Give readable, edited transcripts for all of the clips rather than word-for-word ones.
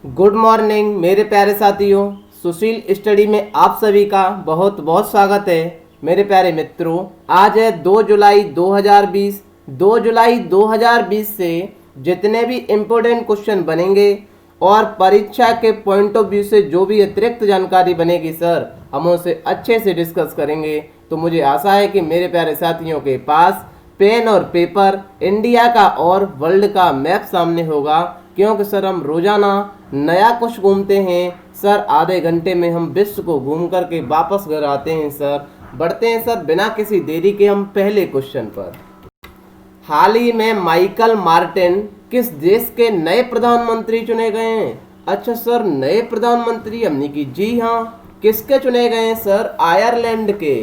Good morning मेरे प्यारे साथियों। सुशील स्टडी में आप सभी का बहुत बहुत स्वागत है। मेरे प्यारे मित्रों, आज है 2 जुलाई 2020। 2 जुलाई 2020 से जितने भी इम्पोर्टेंट क्वेश्चन बनेंगे और परीक्षा के पॉइंट ऑफ व्यू से जो भी अतिरिक्त जानकारी बनेगी सर, हम उसे अच्छे से डिस्कस करेंगे। तो मुझे आशा है कि मेरे प्यारे साथियों के पास पेन और पेपर, इंडिया का और वर्ल्ड का मैप सामने होगा, क्योंकि सर हम रोजाना नया कुछ घूमते हैं सर। आधे घंटे में हम विश्व को घूम करके वापस घर आते हैं सर। बढ़ते हैं सर बिना किसी देरी के हम पहले क्वेश्चन पर। हाल ही में माइकल मार्टिन किस देश के नए प्रधानमंत्री चुने गए हैं? अच्छा सर, नए प्रधानमंत्री हमने की जी हाँ, किसके चुने गए हैं सर? आयरलैंड के।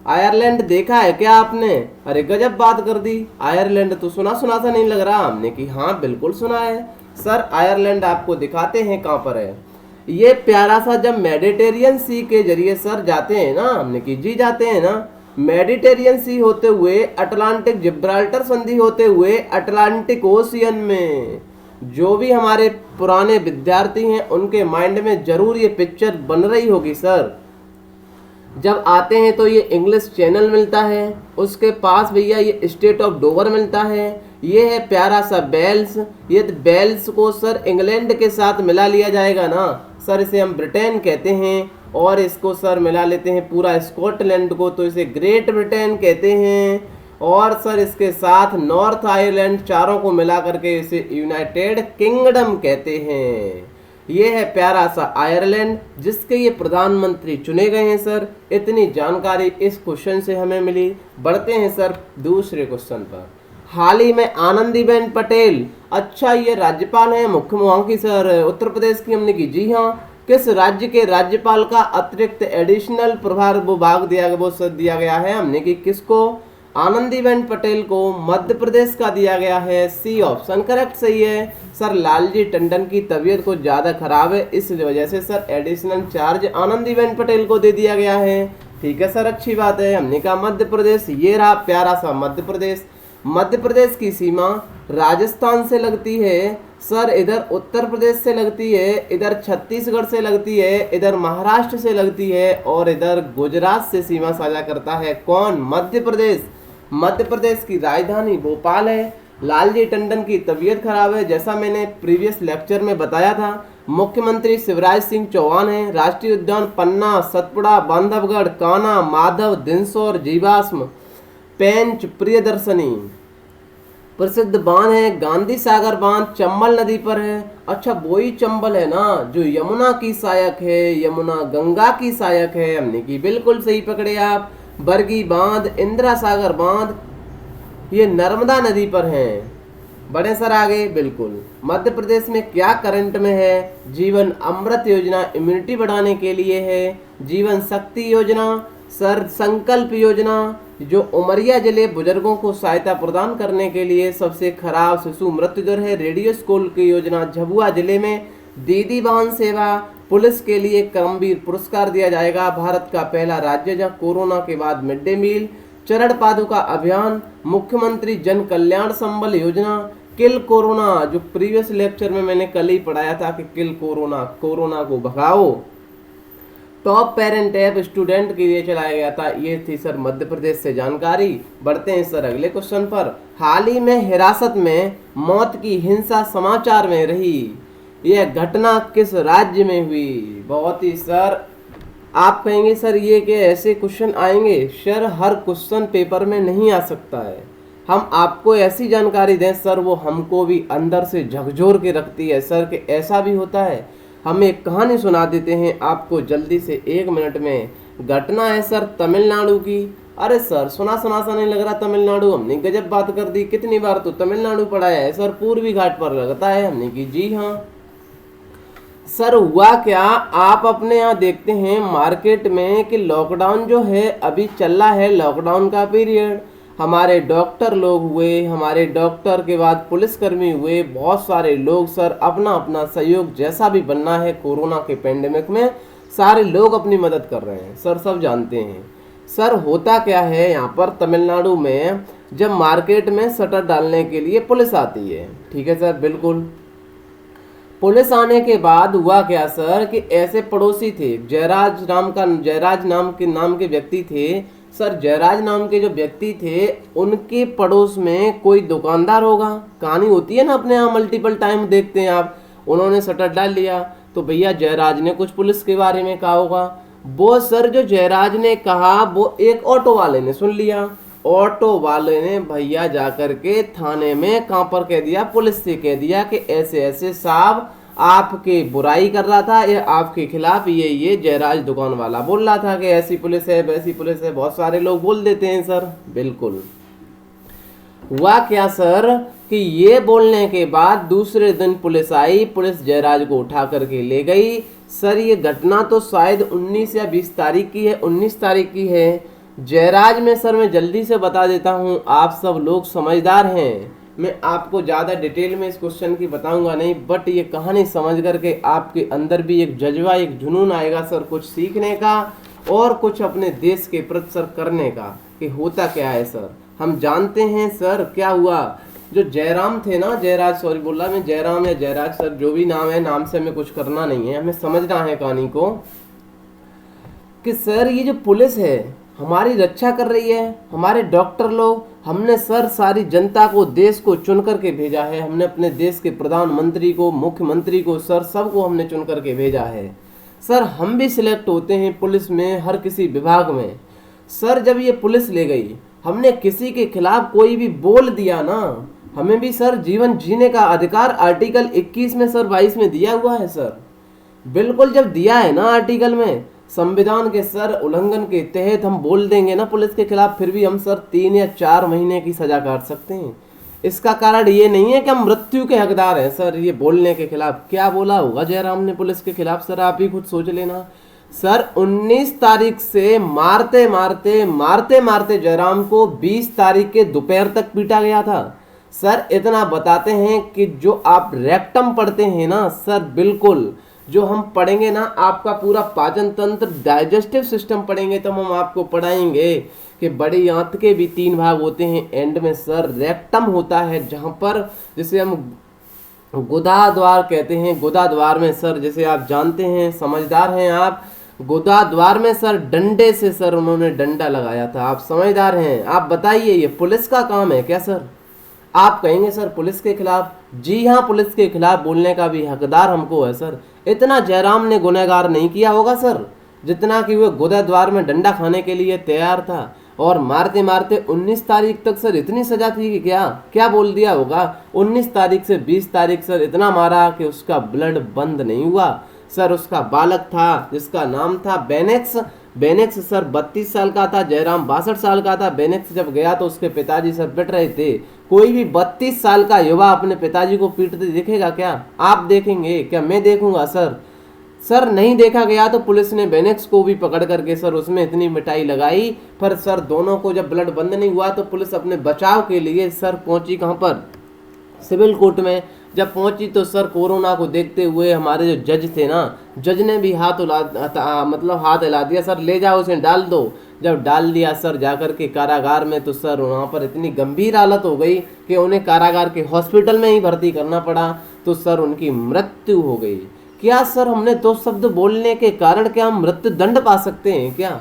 आयरलैंड देखा है क्या आपने? अरे गजब बात कर दी। आयरलैंड तो सुना सुना सा नहीं लग रहा। हमने कि हाँ बिल्कुल सुना है सर। आयरलैंड आपको दिखाते हैं कहाँ पर है। ये प्यारा सा जब मेडिटेरियन सी के जरिए सर जाते हैं ना, हमने कि जी जाते हैं ना, मेडिटेरियन सी होते हुए अटलांटिक जिब्राल्टर संधि होते हुए अटलांटिक ओशियन में। जो भी हमारे पुराने विद्यार्थी हैं उनके माइंड में जरूर ये पिक्चर बन रही होगी सर। जब आते हैं तो ये इंग्लिश चैनल मिलता है, उसके पास भैया ये स्टेट ऑफ डोवर मिलता है, ये है प्यारा सा बेल्स। ये बेल्स को सर इंग्लैंड के साथ मिला लिया जाएगा ना सर, इसे हम ब्रिटेन कहते हैं। और इसको सर मिला लेते हैं पूरा स्कॉटलैंड को, तो इसे ग्रेट ब्रिटेन कहते हैं। और सर इसके साथ नॉर्थ आयरलैंड, चारों को मिला करके इसे यूनाइटेड किंगडम कहते हैं। ये है प्यारा सा आयरलैंड जिसके ये प्रधानमंत्री चुने गए हैं सर। इतनी जानकारी इस क्वेश्चन से हमें मिली। बढ़ते हैं सर दूसरे क्वेश्चन पर। हाल ही में आनंदीबेन पटेल, अच्छा ये राज्यपाल हैं मुख्य की सर, उत्तर प्रदेश की हमने की जी हाँ। किस राज्य के राज्यपाल का अतिरिक्त एडिशनल प्रभार विभाग दिया गया है? हमने की किसको? आनंदीबेन पटेल को। मध्य प्रदेश का दिया गया है। सी ऑप्शन करेक्ट सही है सर। लालजी टंडन की तबीयत कुछ ज़्यादा खराब है, इस वजह से sir additional charge Anandiben Patel को दे दिया गया है। ठीक है सर, अच्छी बात है। हमने कहा मध्य प्रदेश, ये रहा प्यारा सा मध्य प्रदेश। मध्य प्रदेश की सीमा राजस्थान से लगती है सर, इधर उत्तर प्रदेश से लगती है, इधर छत्तीसगढ़ से लगती है, इधर महाराष्ट्र से लगती है और इधर गुजरात से सीमा साझा करता है। कौन? मध्य प्रदेश। मध्य प्रदेश की राजधानी भोपाल है। लालजी टंडन की तबीयत खराब है, जैसा मैंने प्रीवियस लेक्चर में बताया था। मुख्यमंत्री शिवराज सिंह चौहान है। राष्ट्रीय उद्यान पन्ना, सतपुड़ा, बांधवगढ़, कान्हा, माधव, दिनसौर, जीवाश्म, पेंच, प्रियदर्शनी। प्रसिद्ध बांध है गांधी सागर बांध, चंबल नदी पर है। अच्छा वही चंबल है ना जो यमुना की सहायक है, यमुना गंगा की सहायक है। हमने की बिल्कुल सही पकड़े आप। बरगी बांध, इंदिरा सागर बांध, ये नर्मदा नदी पर हैं। बड़े सर आगे। बिल्कुल। मध्य प्रदेश में क्या करंट में है? जीवन अमृत योजना इम्यूनिटी बढ़ाने के लिए है। जीवन शक्ति योजना सर, संकल्प योजना जो उमरिया जिले बुजुर्गों को सहायता प्रदान करने के लिए सबसे खराब शिशु मृत्यु दर है। रेडियो स्कूल की योजना झबुआ जिले में। दीदी वाहन सेवा, पुलिस के लिए कर्मवीर पुरस्कार दिया जाएगा। भारत का पहला राज्य जहां कोरोना के बाद मिड डे मील। चरण पादुका अभियान, मुख्यमंत्री जन कल्याण संबल योजना। किल कोरोना, जो प्रीवियस लेक्चर में मैंने कल ही पढ़ाया था कि किल कोरोना, कोरोना को भगाओ। टॉप पेरेंट ऐप स्टूडेंट के लिए चलाया गया था। ये थी सर मध्य प्रदेश से जानकारी। बढ़ते हैं सर अगले क्वेश्चन पर। हाल ही में हिरासत में मौत की हिंसा समाचार में रही, यह घटना किस राज्य में हुई? बहुत ही सर, आप कहेंगे सर ये कि ऐसे क्वेश्चन आएंगे सर, हर क्वेश्चन पेपर में नहीं आ सकता है। हम आपको ऐसी जानकारी दें सर, वो हमको भी अंदर से झकझोर के रखती है सर कि ऐसा भी होता है। हम एक कहानी सुना देते हैं आपको जल्दी से 1 मिनट में। घटना है सर तमिलनाडु की। अरे सर सुना सुना सा नहीं लग रहा तमिलनाडु? हमने गजब बात कर दी। कितनी बार तो तमिलनाडु पढ़ाया है सर, पूर्वी घाट पर लगता है। हमने की जी हाँ सर। हुआ क्या, आप अपने यहाँ देखते हैं मार्केट में कि लॉकडाउन जो है अभी चल रहा है, लॉकडाउन का पीरियड। हमारे डॉक्टर लोग हुए, हमारे डॉक्टर के बाद पुलिसकर्मी हुए, बहुत सारे लोग सर अपना अपना सहयोग जैसा भी बनना है कोरोना के पेंडेमिक में, सारे लोग अपनी मदद कर रहे हैं सर, सब जानते हैं। सर होता क्या है यहाँ पर तमिलनाडु में, जब मार्केट में शटर डालने के लिए पुलिस आती है, ठीक है सर बिल्कुल, पुलिस आने के बाद हुआ क्या सर कि ऐसे पड़ोसी थे, जयराज नाम के व्यक्ति थे सर। जयराज नाम के जो व्यक्ति थे उनके पड़ोस में कोई दुकानदार होगा, कहानी होती है ना अपने यहाँ मल्टीपल टाइम देखते हैं आप। उन्होंने शटर डाल लिया तो भैया जयराज ने कुछ पुलिस के बारे में कहा होगा। वो सर जो जयराज ने कहा वो एक ऑटो वाले ने सुन लिया। ऑटो वाले ने भैया जाकर के थाने में कहाँ पर कह दिया, पुलिस से कह दिया कि ऐसे ऐसे साहब आपके बुराई कर रहा था या आपके खिलाफ ये जयराज दुकान वाला बोल रहा था कि ऐसी पुलिस है वैसी पुलिस है। बहुत सारे लोग बोल देते हैं सर। बिल्कुल हुआ क्या सर कि ये बोलने के बाद दूसरे दिन पुलिस आई, पुलिस जयराज को उठा करके ले गई। सर ये घटना तो शायद 19 या 20 तारीख की है, 19 तारीख की है। जयराज में सर मैं जल्दी से बता देता हूँ, आप सब लोग समझदार हैं, मैं आपको ज़्यादा डिटेल में इस क्वेश्चन की बताऊंगा नहीं, बट ये कहानी समझ करके आपके अंदर भी एक जज्बा, एक जुनून आएगा सर कुछ सीखने का और कुछ अपने देश के प्रति सर करने का कि होता क्या है सर। हम जानते हैं सर क्या हुआ। जो जयराम थे ना, जयराज सॉरी बोल रहा मैं, जयराम या जयराज सर जो भी नाम है, नाम से हमें कुछ करना नहीं है, हमें समझना है कहानी को कि सर ये जो पुलिस है हमारी रक्षा कर रही है, हमारे डॉक्टर लोग, हमने सर सारी जनता को, देश को चुन करके भेजा है। हमने अपने देश के प्रधानमंत्री को, मुख्यमंत्री को, सर सबको हमने चुन करके भेजा है। सर हम भी सिलेक्ट होते हैं पुलिस में, हर किसी विभाग में। सर जब ये पुलिस ले गई, हमने किसी के खिलाफ कोई भी बोल दिया ना, हमें भी सर जीवन जीने का अधिकार आर्टिकल 21 में सर 22 में दिया हुआ है सर। बिल्कुल जब दिया है ना आर्टिकल में, संविधान के सर उल्लंघन के तहत हम बोल देंगे ना पुलिस के खिलाफ, फिर भी हम सर 3 या 4 महीने की सजा काट सकते हैं। इसका कारण ये नहीं है कि हम मृत्यु के हकदार हैं सर ये बोलने के खिलाफ। क्या बोला होगा जयराम ने पुलिस के खिलाफ सर, आप ही खुद सोच लेना। सर 19 तारीख से मारते मारते जयराम को 20 तारीख के दोपहर तक पीटा गया था। सर इतना बताते हैं कि जो आप रेक्टम पढ़ते हैं ना सर, बिल्कुल जो हम पढ़ेंगे ना, आपका पूरा पाचन तंत्र, डाइजेस्टिव सिस्टम पढ़ेंगे तो हम आपको पढ़ाएंगे कि बड़ी आंत के भी 3 भाग होते हैं। एंड में सर रेक्टम होता है जहाँ पर जिसे हम गुदा द्वार कहते हैं। गुदा द्वार में सर जैसे आप जानते हैं, समझदार हैं आप, गुदा द्वार में सर डंडे से सर उन्होंने डंडा लगाया था। आप समझदार हैं। आप बताइए ये पुलिस का काम है क्या सर? आप कहेंगे सर पुलिस के खिलाफ, जी हाँ पुलिस के खिलाफ बोलने का भी हकदार हमको है सर। इतना जयराम ने गुनहगार नहीं किया होगा सर जितना कि वो गुदा द्वार में डंडा खाने के लिए तैयार था। और मारते मारते 19 तारीख तक सर इतनी सजा थी कि क्या बोल दिया होगा। 19 तारीख से 20 तारीख सर इतना मारा कि उसका ब्लड बंद नहीं हुआ सर। उसका बालक था जिसका नाम था बेनेक्स सर 32 साल का था, जयराम 62 साल का था। बेनेक्स जब गया तो उसके पिताजी सर पिट रहे थे। कोई भी 32 साल का युवा अपने पिताजी को पीटते देखेगा क्या? आप देखेंगे क्या? मैं देखूंगा सर नहीं देखा गया तो पुलिस ने बेनेक्स को भी पकड़ करके सर उसमें इतनी मिठाई लगाई। पर सर दोनों को जब ब्लड बंद नहीं हुआ तो पुलिस अपने बचाव के लिए सर पहुंची कहाँ पर? सिविल कोर्ट में। जब पहुंची तो सर कोरोना को देखते हुए हमारे जो जज थे ना, जज ने भी हाथ हिला दिया, सर ले जाओ उसे डाल दो। जब डाल दिया सर जाकर के कारागार में तो सर वहाँ पर इतनी गंभीर हालत हो गई कि उन्हें कारागार के हॉस्पिटल में ही भर्ती करना पड़ा। तो सर उनकी मृत्यु हो गई। क्या सर हमने 2 शब्द बोलने के कारण क्या हम मृत्यु दंड पा सकते हैं क्या?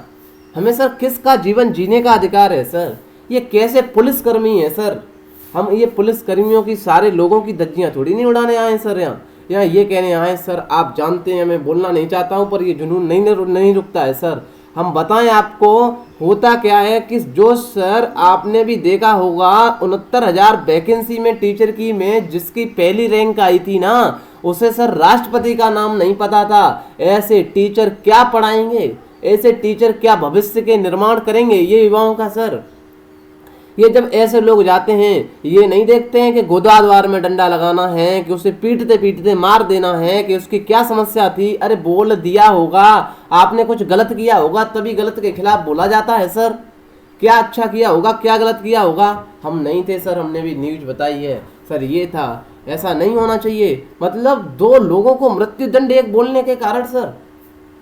हमें सर किसका जीवन जीने का अधिकार है सर? ये कैसे पुलिसकर्मी है सर? हम ये पुलिस कर्मियों की सारे लोगों की धज्जियां थोड़ी नहीं उड़ाने आए सर। यहाँ ये कहने आए सर, आप जानते हैं मैं बोलना नहीं चाहता हूँ पर ये जुनून नहीं रुकता है सर। हम बताएं आपको होता क्या है कि जो सर आपने भी देखा होगा 69,000 वैकेंसी में टीचर की में जिसकी पहली रैंक आई थी ना, उसे सर राष्ट्रपति का नाम नहीं पता था। ऐसे टीचर क्या पढ़ाएंगे? ऐसे टीचर क्या भविष्य के निर्माण करेंगे ये युवाओं का सर? ये जब ऐसे लोग जाते हैं ये नहीं देखते हैं कि गोदा द्वार में डंडा लगाना है, कि उसे पीटते पीटते मार देना है, कि उसकी क्या समस्या थी। अरे बोल दिया होगा, आपने कुछ गलत किया होगा तभी गलत के खिलाफ बोला जाता है सर। क्या अच्छा किया होगा, क्या गलत किया होगा? हम नहीं थे सर, हमने भी न्यूज बताई है सर। ये था, ऐसा नहीं होना चाहिए। मतलब 2 लोगों को मृत्यु दंड एक बोलने के कारण सर,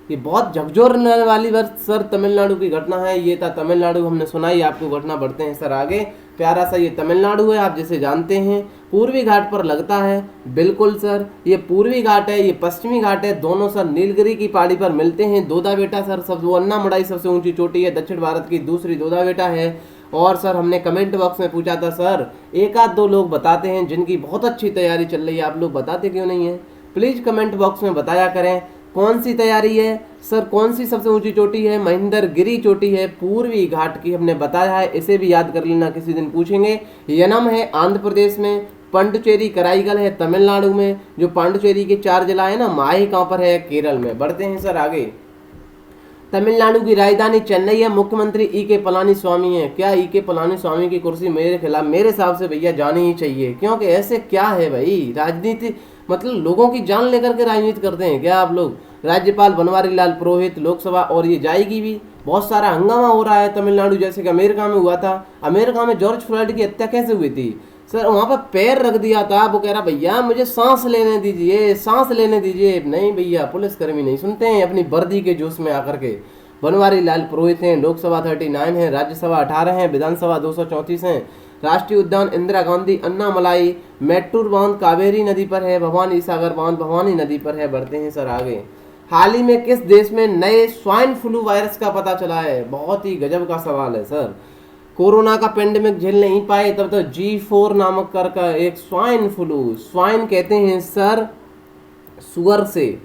ये बहुत झकझोरने वाली सर तमिलनाडु की घटना है। ये था तमिलनाडु, हमने सुनाई आपको घटना। बढ़ते हैं सर आगे। प्यारा सा ये तमिलनाडु है, आप जिसे जानते हैं पूर्वी घाट पर लगता है। बिल्कुल सर, ये पूर्वी घाट है, ये पश्चिमी घाट है, दोनों सर नीलगिरी की पहाड़ी पर मिलते हैं। दोदा बेटा सर सब वो अन्नामड़ाई सबसे ऊंची चोटी है, दक्षिण भारत की दूसरी दोदा बेटा है। और सर हमने कमेंट बॉक्स में पूछा था सर, एक आध दो लोग बताते हैं जिनकी बहुत अच्छी तैयारी चल रही है, आप लोग बताते क्यों नहीं है? प्लीज़ कमेंट बॉक्स में बताया करें कौन सी तैयारी है सर, कौन सी सबसे ऊंची चोटी है? महेंद्रगिरी चोटी है, पूर्वी घाट की हमने बताया है, इसे भी याद कर लेना, किसी दिन पूछेंगे। यनम है आंध्र प्रदेश में, पंडुचेरी कराईगल है तमिलनाडु में, जो पांडुचेरी के 4 जिला है ना, माही कहाँ पर है? केरल में। बढ़ते हैं सर आगे। तमिलनाडु की राजधानी चेन्नई है, मुख्यमंत्री ई.के. पलानीस्वामी है। क्या ई.के. पलानीस्वामी की कुर्सी मेरे खिलाफ, मेरे हिसाब से भैया जानी ही चाहिए, क्योंकि ऐसे क्या है भाई, राजनीति मतलब लोगों की जान लेकर के राजनीति करते हैं क्या आप लोग? राज्यपाल बनवारी लाल पुरोहित लोकसभा, और ये जाएगी भी। बहुत सारा हंगामा हो रहा है तमिलनाडु, जैसे कि अमेरिका में हुआ था। अमेरिका में जॉर्ज फ्लॉयड की हत्या कैसे हुई थी सर? वहाँ पर पैर रख दिया था, वो कह रहा भैया मुझे सांस लेने दीजिए, सांस लेने दीजिए। नहीं भैया, पुलिसकर्मी नहीं सुनते हैं अपनी वर्दी के जोश में आकर के। बनवारी लाल पुरोहित हैं, लोकसभा 39 है, राज्यसभा 18 है, विधानसभा 234 है। राष्ट्रीय उद्यान इंदिरा गांधी अन्नामलाई, मेट्टूर बांध कावेरी नदी पर है, भवानी सागर बांध भवानी नदी पर है। बढ़ते हैं सर आगे। हाल ही में किस देश में नए स्वाइन फ्लू वायरस का पता चला है? बहुत ही गजब का सवाल है सर। कोरोना का पेंडेमिक झेल नहीं पाए तब तो G4 नामक कर का एक स्वाइन फ्लू, स्वाइन कहते हैं सर सुअर से,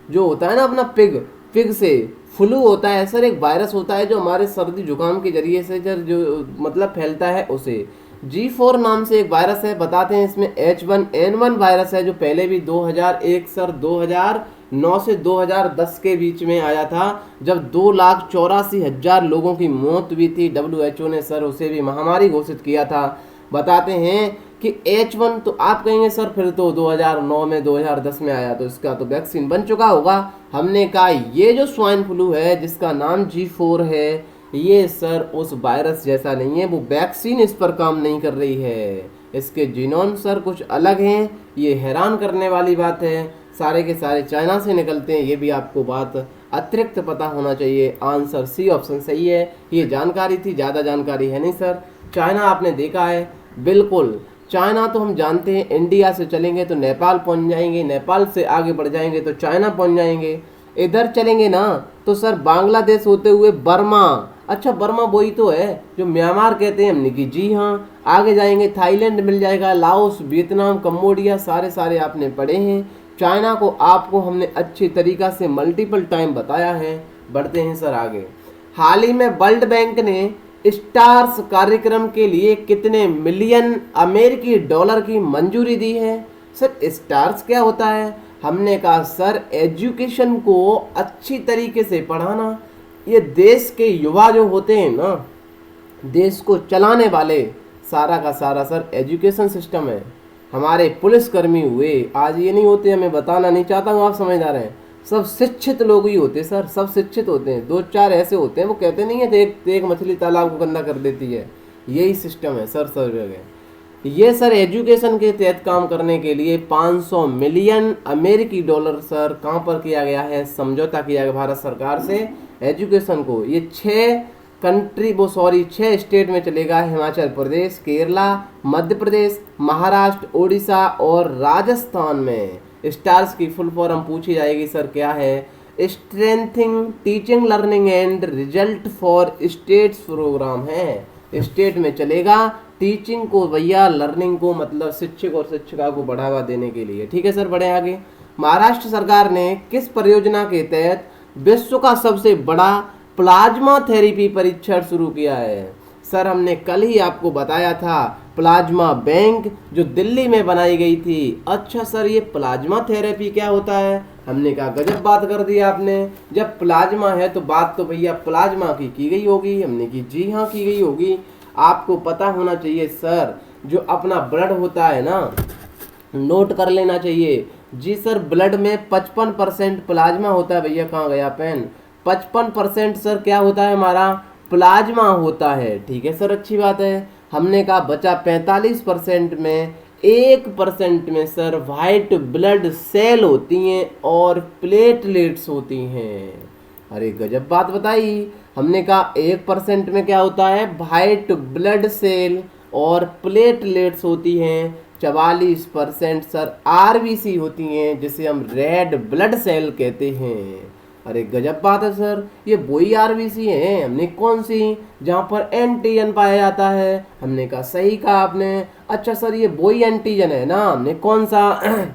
जो होता है ना अपना पिग से फ्लू होता है सर, एक वायरस होता है जो हमारे सर्दी जुकाम के जरिए से जो मतलब फैलता है उसे। G4 नाम से एक वायरस है, बताते हैं इसमें H1N1 वायरस है, जो पहले भी 2001 सर 2009 से 2010 के बीच में आया था, जब 2,84,000 लोगों की मौत हुई थी। WHO ने सर उसे भी महामारी घोषित किया था। बताते हैं कि H1 तो आप कहेंगे सर फिर तो 2009 में 2010 में आया, तो इसका तो वैक्सीन बन चुका होगा। हमने कहा ये जो स्वाइन फ्लू है जिसका नाम G4 है, ये सर उस वायरस जैसा नहीं है, वो वैक्सीन इस पर काम नहीं कर रही है, इसके जीनोम सर कुछ अलग हैं। ये हैरान करने वाली बात है, सारे के सारे चाइना से निकलते हैं, ये भी आपको बात अतिरिक्त पता होना चाहिए। आंसर सी ऑप्शन सही है। ये जानकारी थी, ज़्यादा जानकारी है नहीं सर। चाइना आपने देखा है, बिल्कुल चाइना तो हम जानते हैं, इंडिया से चलेंगे तो नेपाल पहुंच जाएंगे, नेपाल से आगे बढ़ जाएंगे तो चाइना पहुंच जाएंगे, इधर चलेंगे ना तो सर बांग्लादेश होते हुए बर्मा। अच्छा, बर्मा वही तो है जो म्यांमार कहते हैं हमने की, जी हाँ। आगे जाएंगे थाईलैंड मिल जाएगा, लाओस, वियतनाम, कंबोडिया, सारे आपने पढ़े हैं। चाइना को आपको हमने अच्छी तरीक़ा से मल्टीपल टाइम बताया है। बढ़ते हैं सर आगे। हाल ही में वर्ल्ड बैंक ने स्टार्स कार्यक्रम के लिए कितने मिलियन अमेरिकी डॉलर की मंजूरी दी है? सर स्टार्स क्या होता है? हमने कहा सर एजुकेशन को अच्छी तरीके से पढ़ाना। ये देश के युवा जो होते हैं ना, देश को चलाने वाले, सारा का सारा सर एजुकेशन सिस्टम है। हमारे पुलिसकर्मी हुए, आज ये नहीं होते, हमें बताना नहीं चाहता हूँ, आप समझदार हैं, सब शिक्षित लोग ही होते सर, सब शिक्षित होते हैं। 2-4 ऐसे होते हैं वो कहते नहीं है एक मछली तालाब को गंदा कर देती है, यही सिस्टम है सर सब जगह। ये सर एजुकेशन के तहत काम करने के लिए 500 मिलियन अमेरिकी डॉलर सर कहाँ पर किया गया है? समझौता किया गया भारत सरकार से एजुकेशन को। ये 6 स्टेट में चलेगा, हिमाचल प्रदेश, केरला, मध्य प्रदेश, महाराष्ट्र, उड़ीसा और राजस्थान में। स्टार्स की फुल फॉर्म पूछी जाएगी सर, क्या है? Strengthening teaching learning and result for states program है। स्टेट में चलेगा टीचिंग को भैया, लर्निंग को मतलब शिक्षक और शिक्षिका को बढ़ावा देने के लिए। ठीक है सर, बढ़े आगे। महाराष्ट्र सरकार ने किस परियोजना के तहत विश्व का सबसे बड़ा प्लाज्मा थेरेपी परीक्षण शुरू किया है? सर हमने कल ही आपको बताया था, प्लाज्मा बैंक जो दिल्ली में बनाई गई थी। अच्छा सर, ये प्लाज्मा थेरेपी क्या होता है? हमने कहा गजब बात कर दी आपने, जब प्लाज्मा है तो बात तो भैया प्लाज्मा की गई होगी। हमने की जी हाँ की गई होगी। आपको पता होना चाहिए सर, जो अपना ब्लड होता है ना, नोट कर लेना चाहिए जी सर, ब्लड में 55% प्लाज्मा होता है। भैया कहाँ गया पेन? 55% सर क्या होता है हमारा? प्लाज्मा होता है। ठीक है सर, अच्छी बात है। हमने कहा बचा 45% में 1% में सर वाइट ब्लड सेल होती हैं और प्लेटलेट्स होती हैं। अरे गजब बात बताई। हमने कहा 1% में क्या होता है? वाइट ब्लड सेल और प्लेटलेट्स होती हैं 44% सर। आरबीसी होती हैं जिसे हम रेड ब्लड सेल कहते हैं। अरे गजब बात है सर, ये वही आरबीसी है हमने कौन सी जहाँ पर एंटीजन पाया जाता है। हमने कहा सही कहा आपने। अच्छा सर, ये वही एंटीजन है ना, हमने कौन सा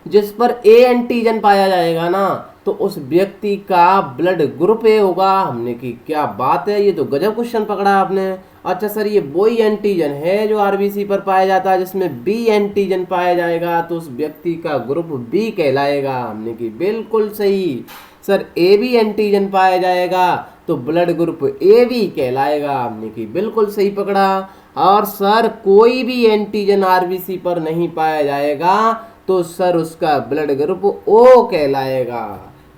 जिस पर ए एंटीजन पाया जाएगा ना तो उस व्यक्ति का ब्लड ग्रुप ए होगा। हमने की क्या बात है, ये तो गजब क्वेश्चन पकड़ा आपने। अच्छा सर, ये वही एंटीजन है जो आरबीसी पर पाया जाता है जिसमें बी एंटीजन पाया जाएगा तो उस व्यक्ति का ग्रुप बी कहलाएगा। हमने की बिल्कुल सही। सर, ए बी एंटीजन पाया जाएगा तो ब्लड ग्रुप ए बी कहलाएगा। हमने की बिल्कुल सही पकड़ा। और सर, कोई भी एंटीजन आरबीसी पर नहीं पाया जाएगा तो सर उसका ब्लड ग्रुप ओ कहलाएगा।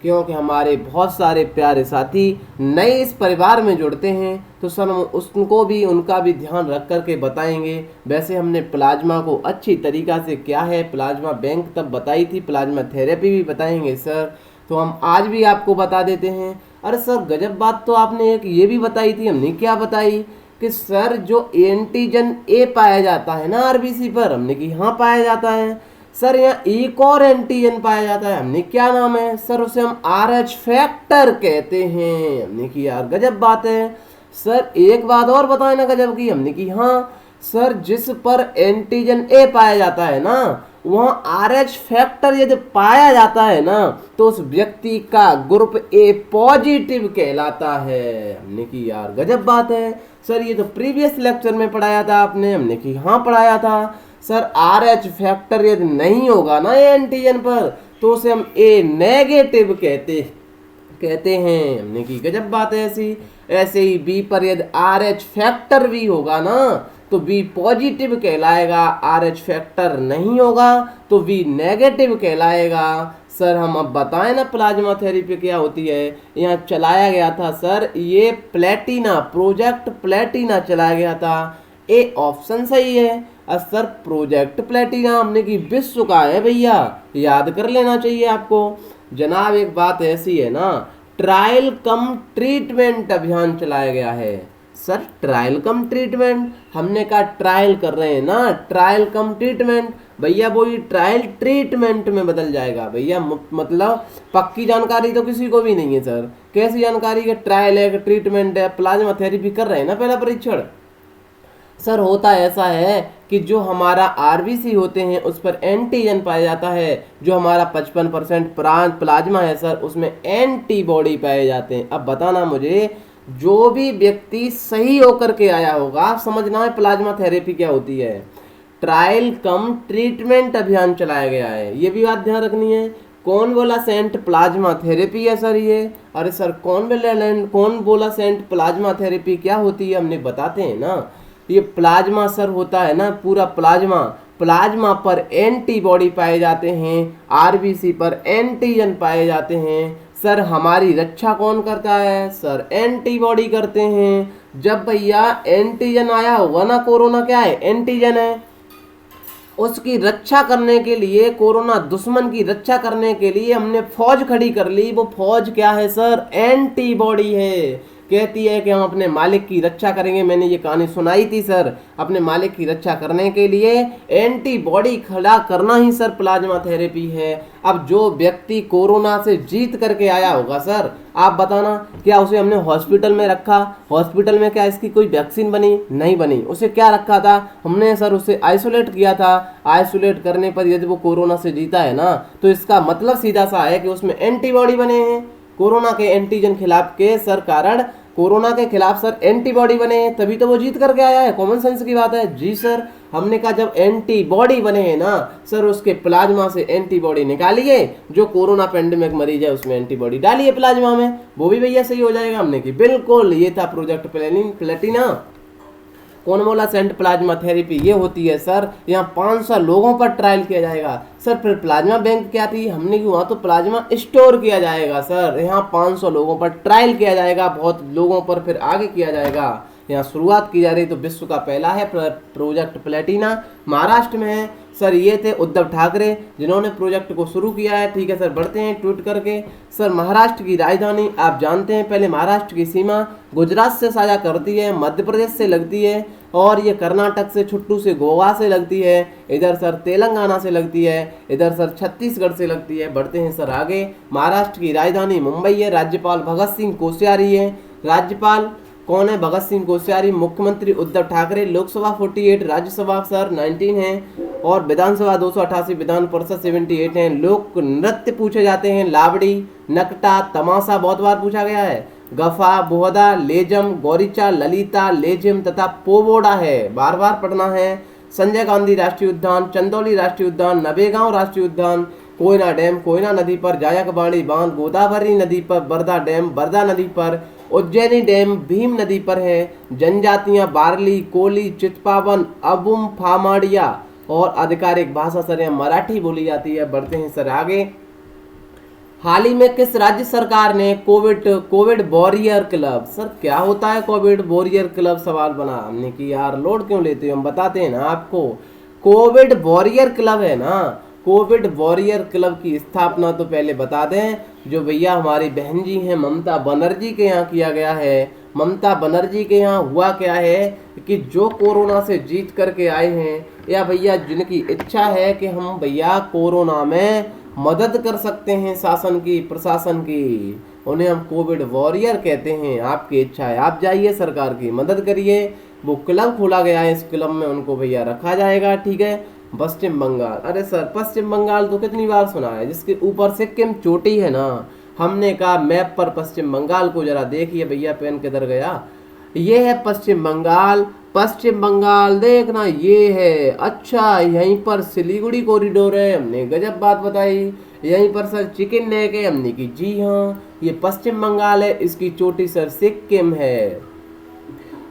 क्योंकि हमारे बहुत सारे प्यारे साथी नए इस परिवार में जुड़ते हैं तो सर हम उसको भी उनका भी ध्यान रख कर के बताएंगे। वैसे हमने प्लाज्मा को अच्छी तरीक़ा से क्या है, प्लाज्मा बैंक तब बताई थी, प्लाज्मा थेरेपी भी बताएंगे सर। तो हम आज भी आपको बता देते हैं। अरे सर, गजब बात तो आपने एक ये भी बताई थी। हमने क्या बताई कि सर जो एंटीजन ए पाया जाता है ना आरबीसी पर, हमने कि हाँ पाया जाता है। सर, यहाँ एक और एंटीजन पाया जाता है, हमने क्या नाम है सर, उसे हम RH फैक्टर कहते हैं। हमने कि यार गजब बात है। सर, एक बात और बताए ना गजब की। हमने कि हाँ सर, जिस पर एंटीजन ए पाया जाता है ना वहाँ RH फैक्टर यदि पाया जाता है ना तो उस व्यक्ति का ग्रुप ए पॉजिटिव कहलाता है। हमने कि यार गजब बात है। सर, ये तो प्रीवियस लेक्चर में पढ़ाया था आपने। हमने कि हाँ पढ़ाया था। सर, RH फैक्टर यदि नहीं होगा ना ए एंटीजन पर तो उसे हम ए नेगेटिव कहते हैं। हमने की गजब बात है ऐसी। ऐसे ही बी पर यदि RH फैक्टर भी होगा ना तो बी पॉजिटिव कहलाएगा, RH फैक्टर नहीं होगा तो बी नेगेटिव कहलाएगा। सर, हम अब बताएं ना प्लाज्मा थेरेपी क्या होती है। यहाँ चलाया गया था सर ये प्लेटिना, प्रोजेक्ट प्लेटिना चलाया गया था। ए ऑप्शन सही है। सर, प्रोजेक्ट प्लेटिना हमने की विश्व का है भैया, याद कर लेना चाहिए आपको। जनाब, एक बात ऐसी है ना, ट्रायल कम ट्रीटमेंट अभियान चलाया गया है। सर, ट्रायल कम ट्रीटमेंट, हमने कहा ट्रायल कर रहे हैं ना, ट्रायल कम ट्रीटमेंट भैया वो ही ट्रायल ट्रीटमेंट में बदल जाएगा भैया। मतलब पक्की जानकारी तो किसी को भी नहीं है सर। कैसी जानकारी है, ट्रायल है कि ट्रीटमेंट है, प्लाज्मा थेरेपी कर रहे हैं ना पहला परीक्षण। सर, होता ऐसा है कि जो हमारा आरबीसी होते हैं उस पर एंटीजन पाया जाता है। जो हमारा 55% प्लाज्मा है सर उसमें एंटीबॉडी पाए जाते हैं। अब बताना मुझे, जो भी व्यक्ति सही होकर के आया होगा, समझना है प्लाज्मा थेरेपी क्या होती है। ट्रायल कम ट्रीटमेंट अभियान चलाया गया है, ये भी बात ध्यान रखनी है। कौन बोला सेंट प्लाज्मा थेरेपी है सर ये? अरे सर, कौन बोला सेंट प्लाज्मा थेरेपी क्या होती है, हमने बताते हैं ना। ये प्लाज्मा सर होता है ना पूरा प्लाज्मा पर एंटीबॉडी पाए जाते हैं, आरबीसी पर एंटीजन पाए जाते हैं। सर, हमारी रक्षा कौन करता है? सर, एंटीबॉडी करते हैं। जब भैया एंटीजन आया होगा ना, कोरोना क्या है? एंटीजन है। उसकी रक्षा करने के लिए, कोरोना दुश्मन की रक्षा करने के लिए हमने फौज खड़ी कर ली। वो फौज क्या है सर? एंटीबॉडी है। कहती है कि हम अपने मालिक की रक्षा करेंगे। मैंने ये कहानी सुनाई थी सर। अपने मालिक की रक्षा करने के लिए एंटीबॉडी खड़ा करना ही सर प्लाज्मा थेरेपी है। अब जो व्यक्ति कोरोना से जीत करके आया होगा सर, आप बताना, क्या उसे हमने हॉस्पिटल में रखा? हॉस्पिटल में क्या इसकी कोई वैक्सीन बनी? नहीं बनी। उसे क्या रखा था हमने सर? उसे आइसोलेट किया था। आइसोलेट करने पर यदि वो कोरोना से जीता है ना तो इसका मतलब सीधा सा है कि उसमें एंटीबॉडी बने हैं। कोरोना के एंटीजन खिलाफ के सर कारण कोरोना के खिलाफ सर एंटीबॉडी बने हैं, तभी तो वो जीत करके आया है। कॉमन सेंस की बात है जी सर। हमने कहा जब एंटीबॉडी बने हैं ना सर, उसके प्लाज्मा से एंटीबॉडी निकालिए। जो कोरोना पेंडेमिक मरीज है उसमें एंटीबॉडी डालिए प्लाज्मा में, वो भी भैया सही हो जाएगा। हमने की बिल्कुल, ये था प्रोजेक्ट प्लेटिना। कौन बोला सेंट प्लाज्मा थेरेपी ये होती है सर। यहाँ 500 लोगों पर ट्रायल किया जाएगा सर। फिर प्लाज्मा बैंक क्या थी? हमने की वहाँ तो प्लाज्मा स्टोर किया जाएगा सर। यहाँ 500 लोगों पर ट्रायल किया जाएगा, बहुत लोगों पर फिर आगे किया जाएगा। यहाँ शुरुआत की जा रही तो विश्व का पहला है प्रोजेक्ट प्लेटिना, महाराष्ट्र में है सर ये थे उद्धव ठाकरे जिन्होंने प्रोजेक्ट को शुरू किया है। ठीक है सर, बढ़ते हैं ट्वीट करके। सर महाराष्ट्र की राजधानी आप जानते हैं, पहले महाराष्ट्र की सीमा गुजरात से साझा करती है, मध्य प्रदेश से लगती है, और ये कर्नाटक से छुट्टू से गोवा से लगती है, इधर सर तेलंगाना से लगती है, इधर सर छत्तीसगढ़ से लगती है। बढ़ते हैं सर आगे। महाराष्ट्र की राजधानी मुंबई है, राज्यपाल भगत सिंह कोश्यारी है। राज्यपाल कौन है? भगत सिंह कोश्यारी। मुख्यमंत्री उद्धव ठाकरे। लोकसभा 48, राज्यसभा सर 19 है, और विधानसभा 288, विधान परिषद 78 है। लोक नृत्य पूछे जाते हैं, लावड़ी, नकटा, तमाशा बहुत बार पूछा गया है, गफा, बोहदा, लेजम, गौरीचा, ललिता, लेजिम तथा पोवोड़ा है, बार बार पढ़ना है। संजय गांधी राष्ट्रीय उद्यान, चंदौली राष्ट्रीय उद्यान, नवेगांव राष्ट्रीय उद्यान, कोयना डैम, कोयना नदी पर, जायकबाड़ी बांध, गोदावरी नदी पर, बरदा डैम, बरदा नदी पर, उज्जैनी डैम भीम नदी पर है। जनजातियां बारली, कोली, चितपावन, अबुम, फामाड़िया, और आधिकारिक भाषा सर यहाँ मराठी बोली जाती है। बढ़ते हैं सर आगे। हाल ही में किस राज्य सरकार ने कोविड वॉरियर क्लब, सर क्या होता है कोविड वॉरियर क्लब, सवाल बना हमने कि यार लोड क्यों लेते हो, हम बताते हैं ना आपको। कोविड वॉरियर क्लब है ना, कोविड वॉरियर क्लब की स्थापना तो पहले बता दें, जो भैया हमारी बहन जी हैं ममता बनर्जी के यहाँ किया गया है। ममता बनर्जी के यहाँ हुआ क्या है कि जो कोरोना से जीत करके आए हैं, या भैया जिनकी इच्छा है कि हम भैया कोरोना में मदद कर सकते हैं शासन की, प्रशासन की, उन्हें हम कोविड वॉरियर कहते हैं। आपकी इच्छा है आप जाइए सरकार की मदद करिए, वो क्लब खोला गया है, इस क्लब में उनको भैया रखा जाएगा। ठीक है। पश्चिम बंगाल, अरे सर पश्चिम बंगाल तो कितनी बार सुना है, जिसके ऊपर सिक्किम चोटी है ना। हमने कहा मैप पर पश्चिम बंगाल को जरा देखिए भैया, पेन किधर गया, ये है पश्चिम बंगाल। पश्चिम बंगाल देखना ये है, अच्छा यहीं पर सिलीगुड़ी कॉरिडोर है, हमने गजब बात बताई। यहीं पर सर चिकन नेक है, हमने की जी हाँ ये पश्चिम बंगाल है, इसकी चोटी सर सिक्किम है।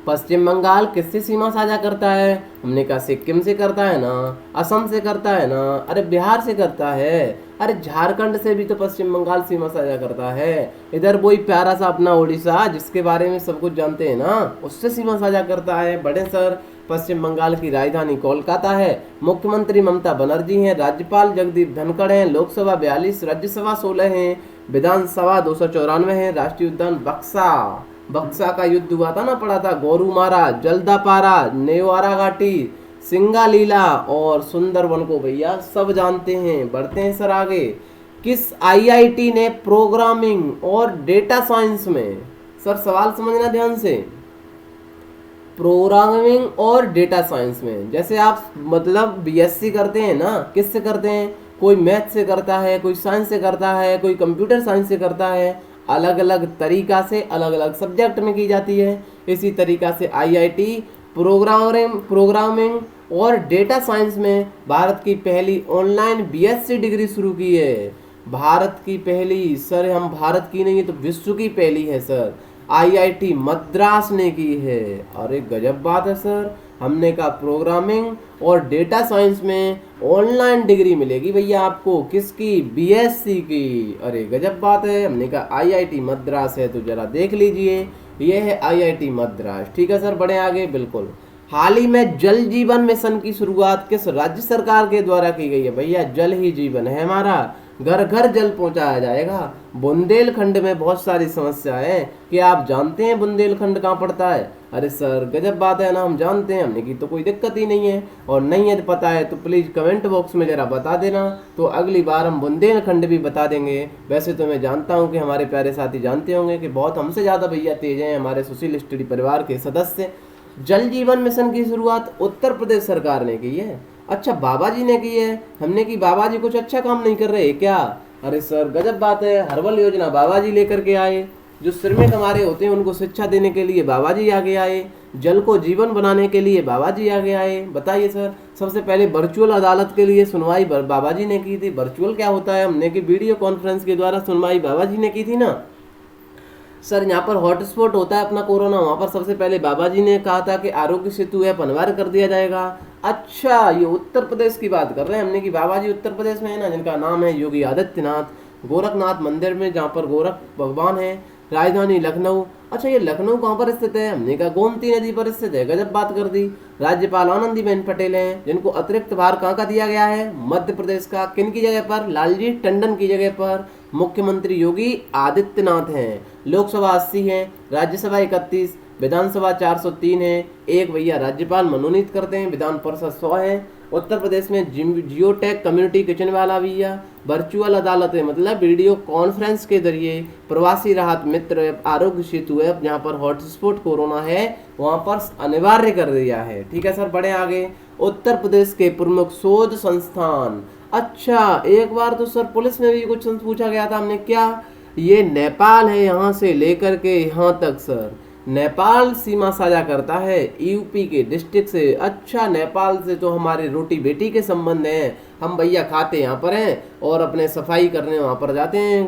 पश्चिम बंगाल किससे सीमा साझा करता है? हमने कहा सिक्किम से करता है ना, असम से करता है ना, अरे बिहार से करता है, अरे झारखंड से भी तो पश्चिम बंगाल सीमा साझा करता है। इधर वही प्यारा सा अपना उड़ीसा जिसके बारे में सब कुछ जानते हैं ना, उससे सीमा साझा करता है। बड़े सर पश्चिम बंगाल की राजधानी कोलकाता है। मुख्यमंत्री ममता बनर्जी हैं, राज्यपाल जगदीप धनखड़ हैं, लोकसभा 42, राज्यसभा 16 है, विधानसभा 294 है। राष्ट्रीय उद्यान बक्सा का युद्ध हुआ था ना, पड़ा था, गोरुमारा, जल्दापारा, नेवारा घाटी, सिंगालीला और सुंदरवन को भैया सब जानते हैं। बढ़ते हैं सर आगे। किस आईआईटी ने प्रोग्रामिंग और डेटा साइंस में, सर सवाल समझना ध्यान से, प्रोग्रामिंग और डेटा साइंस में, जैसे आप मतलब बीएससी करते हैं ना, किससे करते हैं, कोई मैथ से करता है, कोई साइंस से करता है, कोई कंप्यूटर साइंस से करता है, अलग अलग तरीका से अलग अलग सब्जेक्ट में की जाती है। इसी तरीका से आईआईटी प्रोग्रामिंग और डेटा साइंस में भारत की पहली ऑनलाइन बीएससी डिग्री शुरू की है। भारत की पहली, सर हम भारत की नहीं है तो विश्व की पहली है सर, आईआईटी मद्रास ने की है। अरे गजब बात है सर। हमने कहा प्रोग्रामिंग और डेटा साइंस में ऑनलाइन डिग्री मिलेगी भैया आपको, किसकी, बीएससी की। अरे गजब बात है। हमने कहा आईआईटी मद्रास है तो जरा देख लीजिए, ये है आईआईटी मद्रास। ठीक है सर, बढ़े आगे। बिल्कुल। हाल ही में जल जीवन मिशन की शुरुआत किस राज्य सरकार के द्वारा की गई है? भैया जल ही जीवन है हमारा, घर घर जल पहुंचाया जाएगा। बुंदेलखंड में बहुत सारी समस्याएं हैं, कि आप जानते हैं बुंदेलखंड कहाँ पड़ता है? अरे सर गजब बात है ना, हम जानते हैं, हमने की तो कोई दिक्कत ही नहीं है, और नहीं है तो पता है तो प्लीज़ कमेंट बॉक्स में ज़रा बता देना, तो अगली बार हम बुंदेलखंड भी बता देंगे। वैसे तो मैं जानता हूँ कि हमारे प्यारे साथी जानते होंगे कि बहुत हमसे ज़्यादा भैया तेज हैं हमारे सुशील स्टडी परिवार के सदस्य। जल जीवन मिशन की शुरुआत उत्तर प्रदेश सरकार ने की है। अच्छा, बाबा जी ने की है। हमने की बाबा जी कुछ अच्छा काम नहीं कर रहे क्या? अरे सर गजब बात है, हर्बल योजना बाबा जी लेकर के आए। जो श्रमिक हमारे होते हैं उनको शिक्षा देने के लिए बाबा जी आगे आए, जल को जीवन बनाने के लिए बाबा जी आगे आए। बताइए सर, सबसे पहले वर्चुअल अदालत के लिए सुनवाई बाबा जी ने की थी। वर्चुअल क्या होता है? हमने की वीडियो कॉन्फ्रेंस के द्वारा सुनवाई बाबा जी ने की थी ना सर। यहाँ पर हॉटस्पॉट होता है अपना कोरोना, वहाँ पर सबसे पहले बाबा जी ने कहा था कि आरोग्य सेतु ऐप अनिवार्य कर दिया जाएगा। अच्छा, ये उत्तर प्रदेश की बात कर रहे हैं हमने कि बाबा जी उत्तर प्रदेश में है ना, जिनका नाम है योगी आदित्यनाथ। गोरखनाथ मंदिर में, जहाँ पर गोरख भगवान है, राजधानी लखनऊ। अच्छा ये लखनऊ कहाँ पर स्थित है? हमने कहा गोमती नदी पर स्थित है। गजब बात कर दी। राज्यपाल आनंदीबेन पटेल हैं, जिनको अतिरिक्त भार कहाँ का दिया गया है? मध्य प्रदेश का। किन की जगह पर? लालजी टंडन की जगह पर। मुख्यमंत्री योगी आदित्यनाथ हैं। लोकसभा 80 है, राज्यसभा 31, विधानसभा 403 है। एक भैया राज्यपाल मनोनीत करते हैं, विधान परिषद 100 है। उत्तर प्रदेश में जियोटेक कम्युनिटी किचन वाला भैया। वर्चुअल अदालतें मतलब वीडियो कॉन्फ्रेंस के जरिए। प्रवासी राहत मित्र ऐप, आरोग्य सेतु ऐप, जहाँ पर हॉटस्पॉट कोरोना है वहाँ पर अनिवार्य कर दिया है। ठीक है सर, बढ़े आगे। उत्तर प्रदेश के प्रमुख शोध संस्थान। अच्छा एक बार तो सर पुलिस में भी कुछ पूछा गया था हमने, क्या ये नेपाल है यहाँ से लेकर के यहाँ तक सर? नेपाल सीमा साझा करता है यूपी के डिस्ट्रिक्ट से। अच्छा नेपाल से तो हमारे रोटी बेटी के संबंध हैं। हम भैया खाते यहाँ पर हैं और अपने सफाई करने वहाँ पर जाते हैं।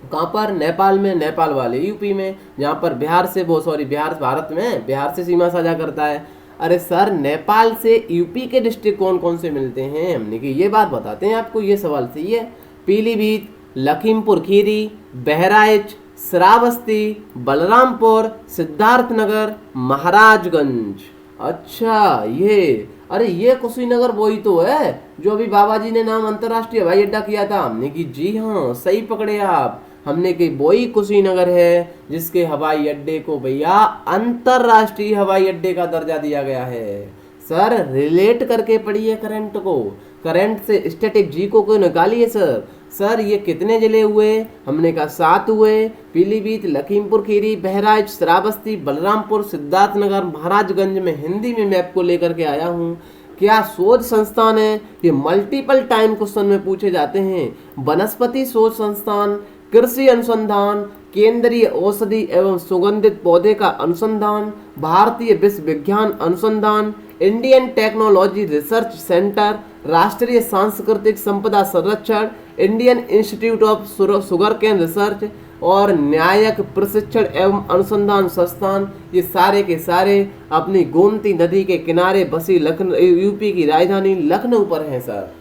कहाँ पर? नेपाल में। नेपाल वाले यूपी में, जहाँ पर बिहार से बिहार भारत में बिहार से सीमा साझा करता है। अरे सर नेपाल से यूपी के डिस्ट्रिक्ट कौन कौन से मिलते हैं? हमने कि ये बात बताते हैं आपको, ये सवाल सही है। पीलीभीत, लखीमपुर खीरी, बहराइच, श्रावस्ती, बलरामपुर, सिद्धार्थनगर, महाराजगंज। अच्छा ये, अरे ये कुशीनगर वही तो है जो अभी बाबा जी ने नाम अंतर्राष्ट्रीय हवाई अड्डा किया था। हमने कि जी हाँ सही पकड़े आप। हमने कि वही कुशीनगर है जिसके हवाई अड्डे को भैया अंतर्राष्ट्रीय हवाई अड्डे का दर्जा दिया गया है। सर रिलेट करके पढ़िए करंट को, करंट से स्टैटिक जी को निकालिए सर। सर ये कितने जिले हुए? हमने कहा 7 हुए। पीलीभीत, लखीमपुर खीरी, बहराइच, श्रावस्ती, बलरामपुर, सिद्धार्थनगर, महाराजगंज में हिंदी में मैप को लेकर के आया हूँ। क्या शोध संस्थान है? ये मल्टीपल टाइम क्वेश्चन में पूछे जाते हैं। वनस्पति शोध संस्थान, कृषि अनुसंधान, केंद्रीय औषधि एवं सुगंधित पौधे का अनुसंधान, भारतीय विश्व विज्ञान अनुसंधान, इंडियन टेक्नोलॉजी रिसर्च सेंटर, राष्ट्रीय सांस्कृतिक संपदा संरक्षण, Indian institute of sugarcane research और न्यायिक प्रशिक्षण एवं अनुसंधान संस्थान। ये सारे के सारे अपनी गोमती नदी के किनारे बसी लखनऊ, यूपी की राजधानी लखनऊ पर हैं सर।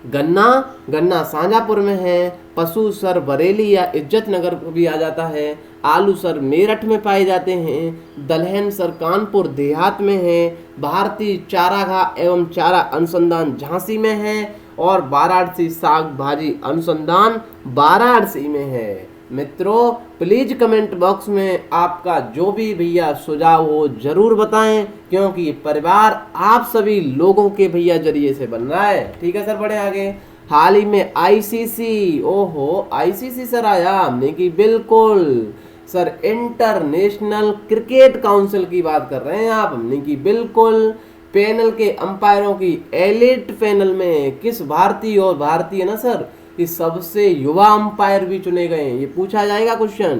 गन्ना शाहजहाँपुर में है। पशु सर बरेली या इज्जत नगर भी आ जाता है। आलू सर मेरठ में पाए जाते हैं। दलहन सर कानपुर देहात में है। भारतीय चारागाह एवं चारा अनुसंधान झांसी में है और वाराणसी साग भाजी अनुसंधान वाराणसी में है। मित्रों प्लीज कमेंट बॉक्स में आपका जो भी भैया सुझाव हो जरूर बताएं, क्योंकि ये परिवार आप सभी लोगों के भैया जरिए से बन रहा है। ठीक है सर, बढ़े आगे। हाल ही में आईसीसी, ओहो आईसीसी सर आया। हमने की बिल्कुल सर इंटरनेशनल क्रिकेट काउंसिल की बात कर रहे हैं आप। हमने की बिल्कुल पैनल के अंपायरों की एलिट पैनल में किस भारतीय, और भारतीय ना सर, कि सबसे युवा अंपायर भी चुने गए हैं। ये पूछा जाएगा क्वेश्चन।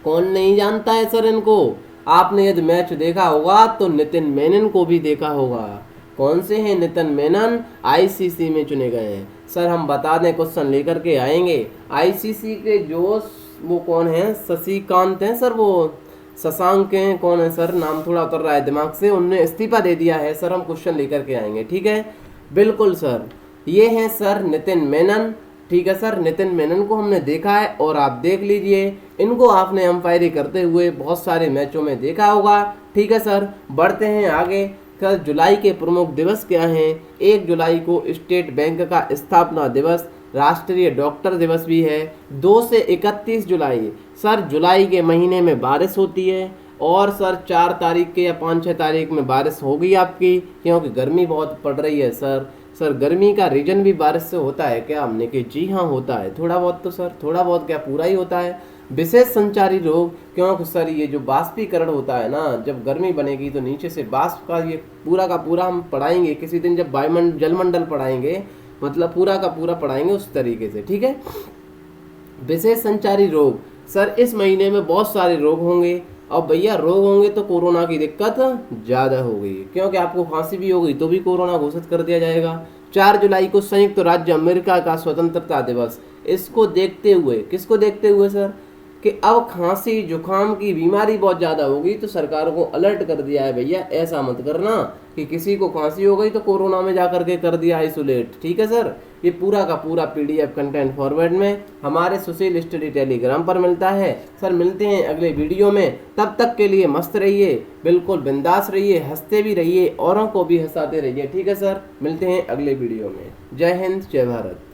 कौन नहीं जानता है सर इनको? आपने यदि मैच देखा होगा तो नितिन मेनन को भी देखा होगा। कौन से हैं नितिन मेनन? आईसीसी में चुने गए हैं सर। हम बता दें क्वेश्चन लेकर के आएंगे। आईसीसी के जो वो कौन है, शशिकांत हैं सर, वो शशांक हैं, कौन है सर, नाम थोड़ा उतर रहा है दिमाग से, उनने इस्तीफा दे दिया है सर। हम क्वेश्चन लेकर के आएंगे। ठीक है बिल्कुल सर। ये हैं सर नितिन मेनन। ठीक है सर, नितिन मेनन को हमने देखा है और आप देख लीजिए, इनको आपने अंपायरी करते हुए बहुत सारे मैचों में देखा होगा। ठीक है सर, बढ़ते हैं आगे। सर जुलाई के प्रमुख दिवस क्या हैं? 1 जुलाई को स्टेट बैंक का स्थापना दिवस, राष्ट्रीय डॉक्टर दिवस भी है। 2 से 31 जुलाई, सर जुलाई के महीने में बारिश होती है और सर 4 तारीख के या 5-6 तारीख में बारिश होगी आपकी, क्योंकि गर्मी बहुत पड़ रही है सर। सर गर्मी का रीजन भी बारिश से होता है क्या? हमने कि जी हाँ होता है, थोड़ा बहुत तो सर, थोड़ा बहुत क्या पूरा ही होता है। विशेष संचारी रोग, क्योंकि सर ये जो बाष्पीकरण होता है ना, जब गर्मी बनेगी तो नीचे से बाष्प का ये पूरा का पूरा हम पढ़ाएंगे किसी दिन, जब वायुमंडल जलमंडल पढ़ाएंगे, मतलब पूरा का पूरा पढ़ाएंगे उस तरीके से। ठीक है, विशेष संचारी रोग, सर इस महीने में बहुत सारे रोग होंगे और भैया रोग होंगे तो कोरोना की दिक्कत ज़्यादा होगी, क्योंकि आपको खांसी भी होगी तो भी कोरोना घोषित कर दिया जाएगा। 4 जुलाई को संयुक्त राज्य अमेरिका का स्वतंत्रता दिवस, इसको देखते हुए, किसको देखते हुए सर? कि अब खांसी जुकाम की बीमारी बहुत ज़्यादा होगी, तो सरकार को अलर्ट कर दिया है भैया ऐसा मत करना कि किसी को खांसी हो गई तो कोरोना में जा करके कर दिया आइसोलेट। ठीक है सर, ये पूरा का पूरा PDF कंटेंट फॉरवर्ड में हमारे सुशील स्टडी टेलीग्राम पर मिलता है। सर मिलते हैं अगले वीडियो में, तब तक के लिए मस्त रहिए, बिल्कुल बिंदास रहिए, हंसते भी रहिए, औरों को भी हंसाते रहिए। ठीक है सर, मिलते हैं अगले वीडियो में। जय हिंद, जय भारत।